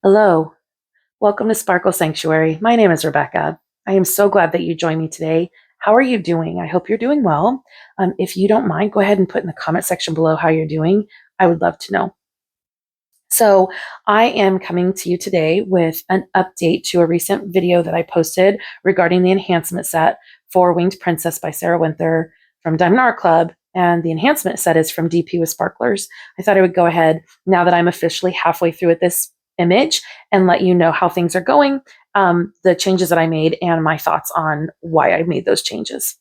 Hello, welcome to Sparkle.Sanctuary. My name is Rebecca. I am so glad that you joined me today. How are you doing? I hope you're doing well. If you don't mind, go ahead and put in the comment section below how you're doing. I would love to know. So I am coming to you today with an update to a recent video that I posted regarding the enhancement set for Winged Princess by Sarah Winther from Diamond Art Club. And the enhancement set is from DP with Sparklers. I thought I would go ahead, now that I'm officially halfway through with this image, and let you know how things are going, the changes that I made, and my thoughts on why I made those changes.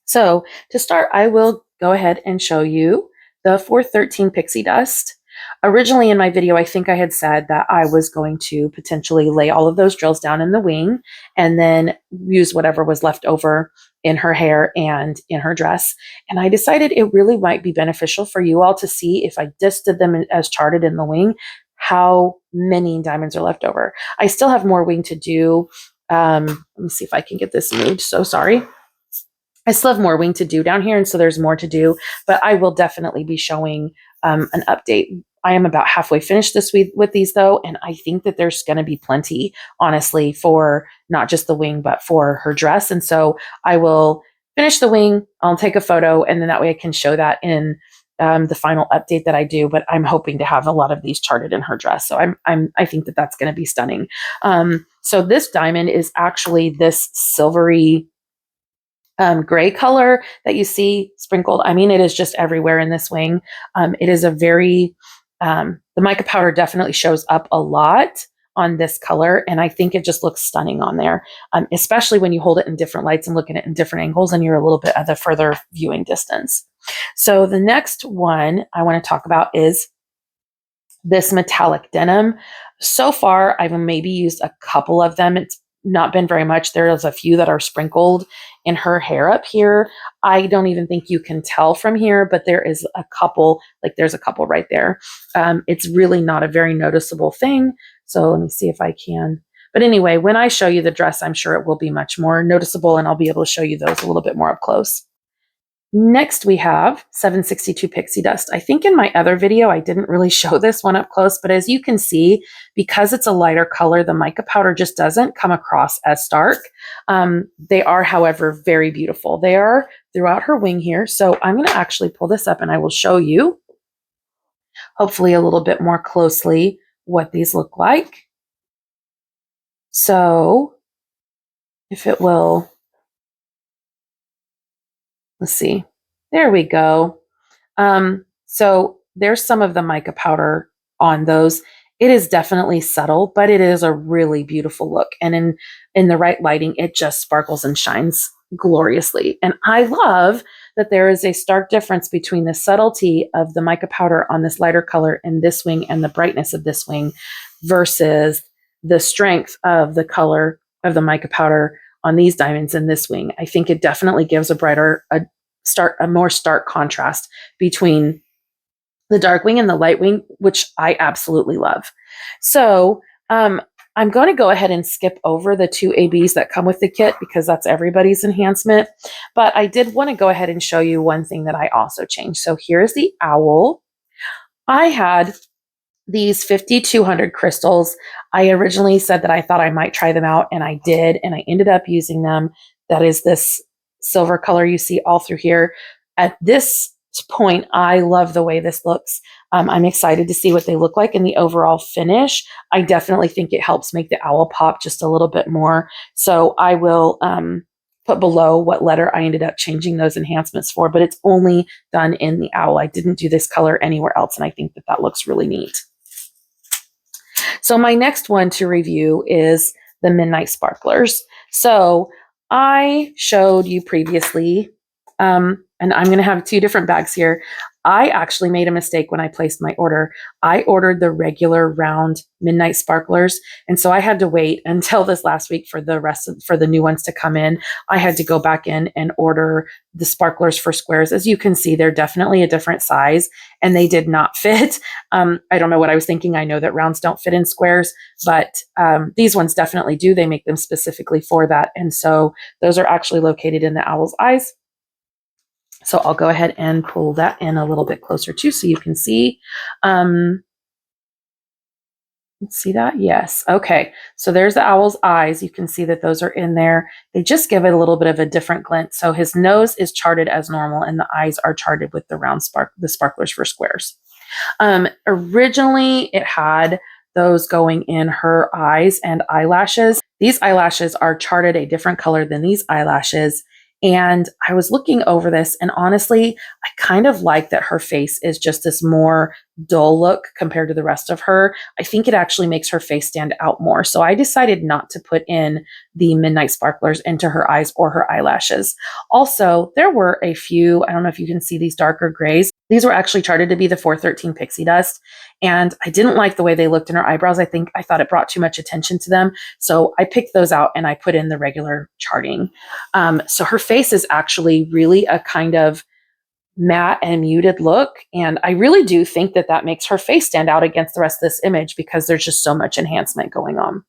So to start, I will go ahead and show you the 413 Pixie Dust. Originally in my video, I think I had said that I was going to potentially lay all of those drills down in the wing and then use whatever was left over in her hair and in her dress. And I decided it really might be beneficial for you all to see, if I just did them as charted in the wing, how many diamonds are left over. I still have more wing to do. Let me see if I can get this moved. So sorry. I still have more wing to do down here, and so there's more to do, but I will definitely be showing an update. I am about halfway finished this week with these, though, and I think that there's going to be plenty, honestly, for not just the wing, but for her dress. And so I will finish the wing, I'll take a photo, and then that way I can show that in the final update that I do. But I'm hoping to have a lot of these charted in her dress, so I think that that's going to be stunning. So this diamond is actually this silvery gray color that you see sprinkled. I mean, it is just everywhere in this wing. It is a very, the mica powder definitely shows up a lot on this color, and I think it just looks stunning on there, especially when you hold it in different lights and look at it in different angles and you're a little bit at the further viewing distance. So the next one I want to talk about is this metallic denim. So far, I've maybe used a couple of them. It's not been very much. There's a few that are sprinkled in her hair up here. I don't even think you can tell from here, but there is a couple, like there's a couple right there. It's really not a very noticeable thing. So let me see if I can. But anyway, when I show you the dress, I'm sure it will be much more noticeable, and I'll be able to show you those a little bit more up close. Next, we have 762 Pixie Dust. I think in my other video, I didn't really show this one up close, but as you can see, because it's a lighter color, the mica powder just doesn't come across as stark. They are, however, very beautiful. They are throughout her wing here. So I'm going to actually pull this up and I will show you, hopefully a little bit more closely, what these look like. So if it will, let's see. There we go. So there's some of the mica powder on those. It is definitely subtle, but it is a really beautiful look. And in the right lighting, it just sparkles and shines gloriously. And I love that there is a stark difference between the subtlety of the mica powder on this lighter color in this wing and the brightness of this wing versus the strength of the color of the mica powder on these diamonds in this wing. I think it definitely gives a more stark contrast between the dark wing and the light wing, which I absolutely love. So I'm going to go ahead and skip over the two ABs that come with the kit because that's everybody's enhancement. But I did want to go ahead and show you one thing that I also changed. So here's the owl. I had these 5,200 crystals. I originally said that I thought I might try them out, and I did, and I ended up using them. That is this silver color you see all through here. At this point, I love the way this looks. I'm excited to see what they look like in the overall finish. I definitely think it helps make the owl pop just a little bit more. So I will put below what letter I ended up changing those enhancements for, but it's only done in the owl. I didn't do this color anywhere else, and I think that that looks really neat. So my next one to review is the Midnight Sparklers. So I showed you previously, and I'm going to have two different bags here. I actually made a mistake when I placed my order. I ordered the regular round Midnight Sparklers, and so I had to wait until this last week for the new ones to come in. I had to go back in and order the sparklers for squares. As you can see, they're definitely a different size, and they did not fit. I don't know what I was thinking. I know that rounds don't fit in squares, but these ones definitely do. They make them specifically for that, and so those are actually located in the owl's eyes. So I'll go ahead and pull that in a little bit closer too, so you can see. See that? Yes. Okay. So there's the owl's eyes. You can see that those are in there. They just give it a little bit of a different glint. So his nose is charted as normal and the eyes are charted with the sparklers for squares. Originally it had those going in her eyes and eyelashes. These eyelashes are charted a different color than these eyelashes. And I was looking over this, and honestly, I kind of like that her face is just this more dull look compared to the rest of her. I think it actually makes her face stand out more. So I decided not to put in the midnight sparklers into her eyes or her eyelashes. Also, there were a few, I don't know if you can see these darker grays. These were actually charted to be the 413 pixie dust. And I didn't like the way they looked in her eyebrows. I thought it brought too much attention to them. So I picked those out and I put in the regular charting. So her face is actually really a kind of matte and muted look. And I really do think that that makes her face stand out against the rest of this image because there's just so much enhancement going on.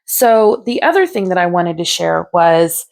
So the other thing that I wanted to share was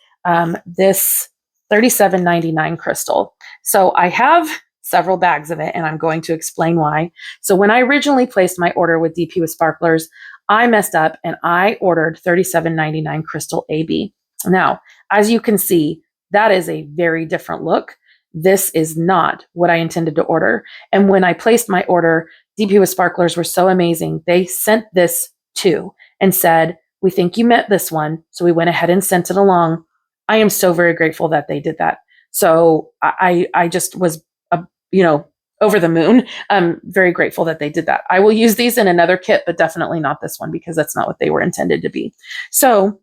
this 37.99 crystal. So I have several bags of it, and I'm going to explain why. So when I originally placed my order with DP with Sparklers, I messed up and I ordered 37.99 crystal AB. Now, as you can see, that is a very different look. This is not what I intended to order. And when I placed my order, DP with Sparklers were so amazing. They sent this too and said, we think you meant this one. So we went ahead and sent it along. I am so very grateful that they did that. So I just was, over the moon. I'm very grateful that they did that. I will use these in another kit, but definitely not this one because that's not what they were intended to be. So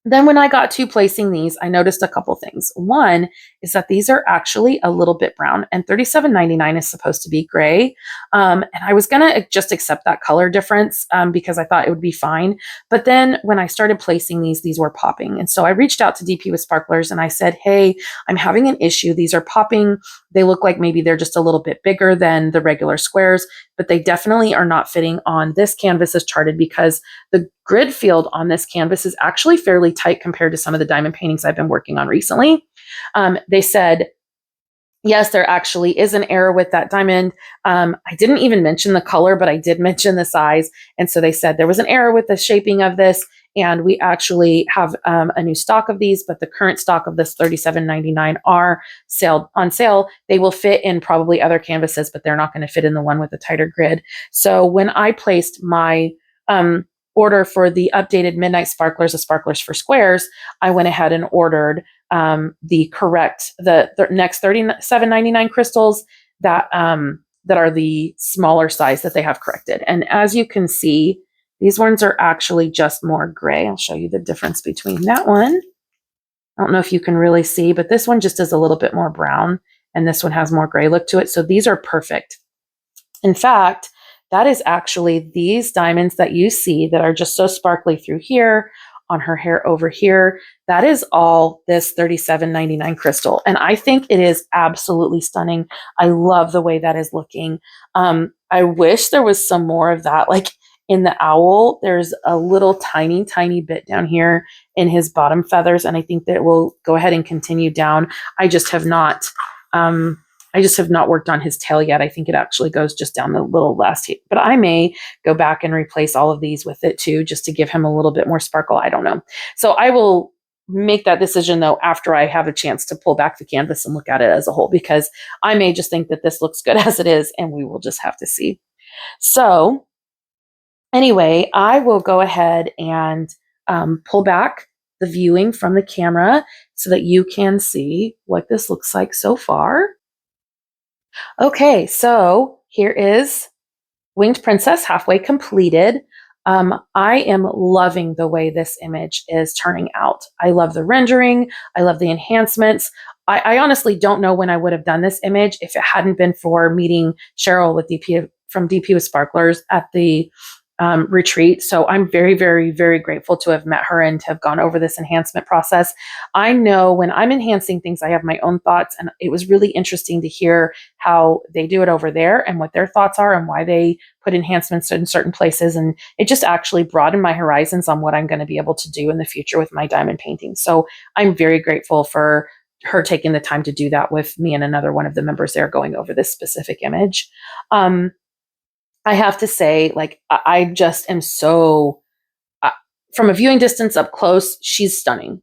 then when I got to placing these, I noticed a couple things. One is that these are actually a little bit brown, and 37.99 is supposed to be gray. And I was going to just accept that color difference because I thought it would be fine. But then when I started placing these were popping. And so I reached out to DP with Sparklers and I said, hey, I'm having an issue. These are popping. They look like maybe they're just a little bit bigger than the regular squares, but they definitely are not fitting on this canvas as charted because the grid field on this canvas is actually fairly tight compared to some of the diamond paintings I've been working on recently. They said, yes, there actually is an error with that diamond. I didn't even mention the color, but I did mention the size. And so they said there was an error with the shaping of this. And we actually have a new stock of these, but the current stock of this 37.99 are on sale. They will fit in probably other canvases, but they're not going to fit in the one with the tighter grid. So when I placed my order for the updated Midnight Sparklers, the Sparklers for Squares, I went ahead and ordered the next 37.99 crystals that are the smaller size that they have corrected. And as you can see, these ones are actually just more gray. I'll show you the difference between that one. I don't know if you can really see, but this one just is a little bit more brown and this one has more gray look to it. So these are perfect. In fact, that is actually these diamonds that you see that are just so sparkly through here, on her hair over here. That is all this 37.99 crystal. And I think it is absolutely stunning. I love the way that is looking. I wish there was some more of that. Like in the owl, there's a little tiny, tiny bit down here in his bottom feathers. And I think that will go ahead and continue down. I just have not worked on his tail yet. I think it actually goes just down the little last here. But I may go back and replace all of these with it too, just to give him a little bit more sparkle. I don't know. So I will make that decision though after I have a chance to pull back the canvas and look at it as a whole, because I may just think that this looks good as it is, and we will just have to see. So anyway, I will go ahead and pull back the viewing from the camera so that you can see what this looks like so far. Okay, so here is Winged Princess halfway completed. I am loving the way this image is turning out. I love the rendering. I love the enhancements. I honestly don't know when I would have done this image if it hadn't been for meeting Cheryl with from DP with Sparklers at the retreat. So I'm very, very, very grateful to have met her and to have gone over this enhancement process. I know when I'm enhancing things, I have my own thoughts, and it was really interesting to hear how they do it over there and what their thoughts are and why they put enhancements in certain places. And it just actually broadened my horizons on what I'm going to be able to do in the future with my diamond painting. So I'm very grateful for her taking the time to do that with me and another one of the members there going over this specific image. I have to say, like, I just am so, from a viewing distance up close, she's stunning.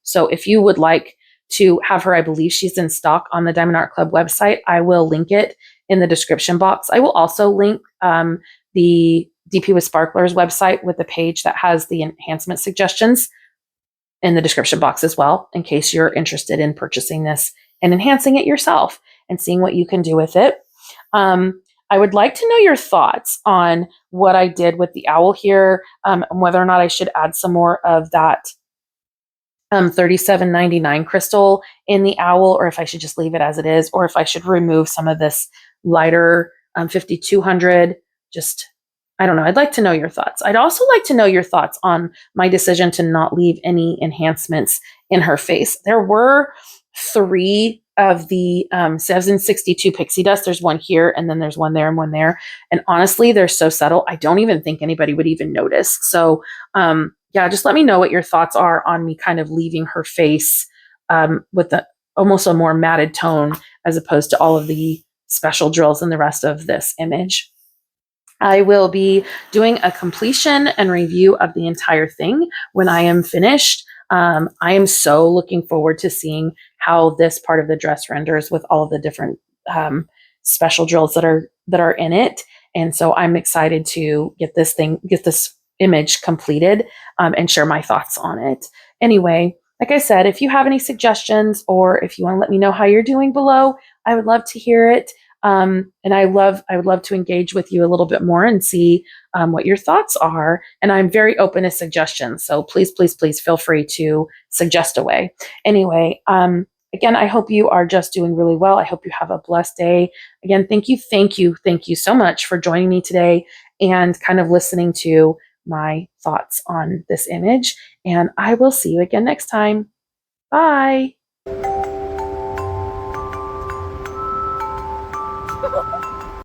So if you would like to have her, I believe she's in stock on the Diamond Art Club website. I will link it in the description box. I will also link the DP with Sparklers website with the page that has the enhancement suggestions in the description box as well, in case you're interested in purchasing this and enhancing it yourself and seeing what you can do with it. I would like to know your thoughts on what I did with the owl here, and whether or not I should add some more of that $37.99 crystal in the owl, or if I should just leave it as it is, or if I should remove some of this lighter 5200. Just, I don't know. I'd like to know your thoughts. I'd also like to know your thoughts on my decision to not leave any enhancements in her face. There were 3 of the 762 pixie dust. There's one here, and then there's one there and one there. And honestly, they're so subtle, I don't even think anybody would even notice. So yeah, just let me know what your thoughts are on me kind of leaving her face with almost a more matted tone, as opposed to all of the special drills in the rest of this image. I will be doing a completion and review of the entire thing when I am finished. I am so looking forward to seeing how this part of the dress renders with all of the different special drills that are in it. And so I'm excited to get this image completed and share my thoughts on it. Anyway, like I said, if you have any suggestions or if you want to let me know how you're doing below, I would love to hear it. And I would love to engage with you a little bit more and see what your thoughts are. And I'm very open to suggestions. So please, please, please feel free to suggest away. Anyway, again, I hope you are just doing really well. I hope you have a blessed day. Again, thank you so much for joining me today and kind of listening to my thoughts on this image. And I will see you again next time. Bye.